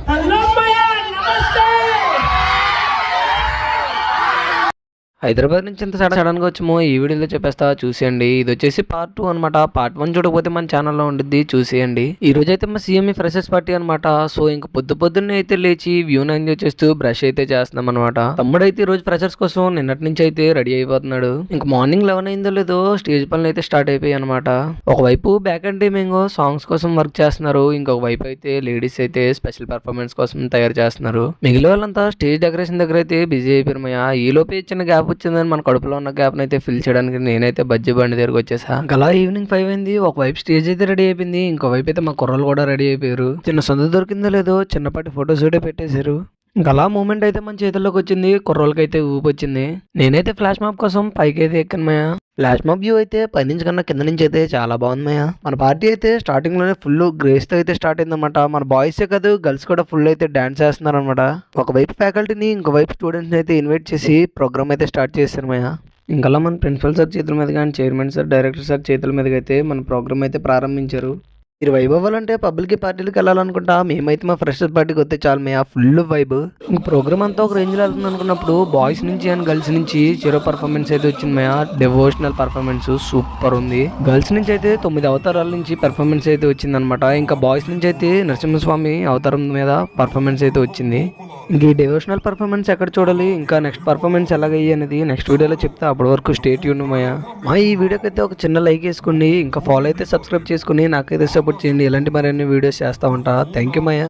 Hello మాయా, నమస్తే. హైదరాబాద్ నుంచి ఎంత సడన్ గా వచ్చామో ఈ వీడియోలో చెప్పేస్తా, చూసేయండి. ఇది వచ్చేసి పార్ట్ 2 అనమాట. పార్ట్ 1 చూడకపోతే మన ఛానల్లో ఉండిద్ది, చూసేయండి. ఈ రోజు అయితే మా సీఎం ఫ్రెషర్స్ పార్టీ అనమాట. సో ఇంకా పొద్దున్నే అయితే లేచి వ్యూని ఎంజాయ్ చేస్తూ బ్రష్ అయితే చేస్తున్నాం అనమాట. తమ్ముడైతే ఈ రోజు ఫ్రెషర్స్ కోసం నిన్నటి నుంచి అయితే రెడీ అయిపోతున్నాడు. ఇంకా మార్నింగ్ 11 అయిందో లేదో స్టేజ్ పనులు అయితే స్టార్ట్ అయిపోయాయి అనమాట. ఒకవైపు బ్యాక్ అండ్ టీమింగ్ సాంగ్స్ కోసం వర్క్ చేస్తున్నారు, ఇంకొక వైపు అయితే లేడీస్ అయితే స్పెషల్ పర్ఫార్మెన్స్ కోసం తయారు చేస్తున్నారు. మిగిలిన వాళ్ళంతా స్టేజ్ డెకరేషన్ దగ్గర అయితే బిజీ అయిపోయారు. ఈ లోపే చిన్న గ్యాప్ వచ్చిందని మన కడుపులో ఉన్న గ్యాప్ అయితే ఫిల్ చేయడానికి నేనైతే బజ్జీ బండి దగ్గరకు వచ్చేసా. అలా ఈవినింగ్ 5 అయింది. ఒకవైపు స్టేజ్ అయితే రెడీ అయిపోయింది, ఇంకో వైపు అయితే మా కుర్రలు కూడా రెడీ అయిపోయారు. చిన్న సొంత దొరికిందో లేదో చిన్నపాటి ఫోటోస్ కూడా పెట్టేశారు. ఇంకా అలా మూమెంట్ అయితే మన చేతుల్లోకి వచ్చింది, కుర్రోళ్ళకి అయితే ఊపి వచ్చింది. నేనైతే ఫ్లాష్ మాప్ కోసం పైకి అయితే ఎక్కాను మాయా. ఫ్లాష్ మాప్ వ్యూ అయితే పైనుంచి కన్నా కింద నుంచి అయితే చాలా బాగుంది మాయా. మన పార్టీ అయితే స్టార్టింగ్ లోనే ఫుల్ గ్రేస్ తో అయితే స్టార్ట్ అయిందన్నమాట. మన బాయ్సే కాదు గర్ల్స్ కూడా ఫుల్ అయితే డాన్స్ చేస్తున్నారు అనమాట. ఒకవైపు ఫ్యాకల్టీని ఇంకోవైపు స్టూడెంట్స్ అయితే ఇన్వైట్ చేసి ప్రోగ్రామ్ అయితే స్టార్ట్ చేశారు మాయా. ఇంకా మన ప్రిన్సిపల్ సార్ చేతుల మీద కానీ చైర్మన్ సార్ డైరెక్టర్ సార్ చేతుల మీదకి అయితే మన ప్రోగ్రామ్ అయితే ప్రారంభించారు. మీరు వైబ్ అవ్వాలంటే పబ్లిక్ పార్టీలకు వెళ్ళాలనుకుంటా, మేమైతే మా ఫ్రెషర్స్ పార్టీకి వస్తే చాలు మే ఫుల్ వైబ్. ఇంక ప్రోగ్రామ్ అంతా ఒక రేంజ్లో వెళ్తుంది అనుకున్నప్పుడు బాయ్స్ నుంచి అండ్ గర్ల్స్ నుంచి చిరో పర్ఫార్మెన్స్ అయితే వచ్చింది మే. డివోషనల్ పర్ఫార్మెన్స్ సూపర్ ఉంది. గర్ల్స్ నుంచి అయితే 9 అవతారాల నుంచి పర్ఫార్మెన్స్ అయితే వచ్చింది అనమాట. ఇంకా బాయ్స్ నుంచి అయితే నరసింహస్వామి అవతారం మీద పర్ఫార్మెన్స్ అయితే వచ్చింది. ఇంక ఈ డివోషనల్ పర్ఫార్మెన్స్ ఎక్కడ చూడాలి, ఇంకా నెక్స్ట్ పర్ఫార్మెన్స్ ఎలాగయ్యి అనేది నెక్స్ట్ వీడియోలో చెప్తే, అప్పటి వరకు స్టే ట్యూన్ మాయా. ఈ వీడియోకి అయితే ఒక చిన్న లైక్ వేసుకోండి, ఇంకా ఫాలో అయితే సబ్స్క్రైబ్ చేసుకుని నాకైతే సపోర్ట్ చేయండి. ఇలాంటి మరిన్ని వీడియోస్ చేస్తూ ఉంటా. Thank you Maya.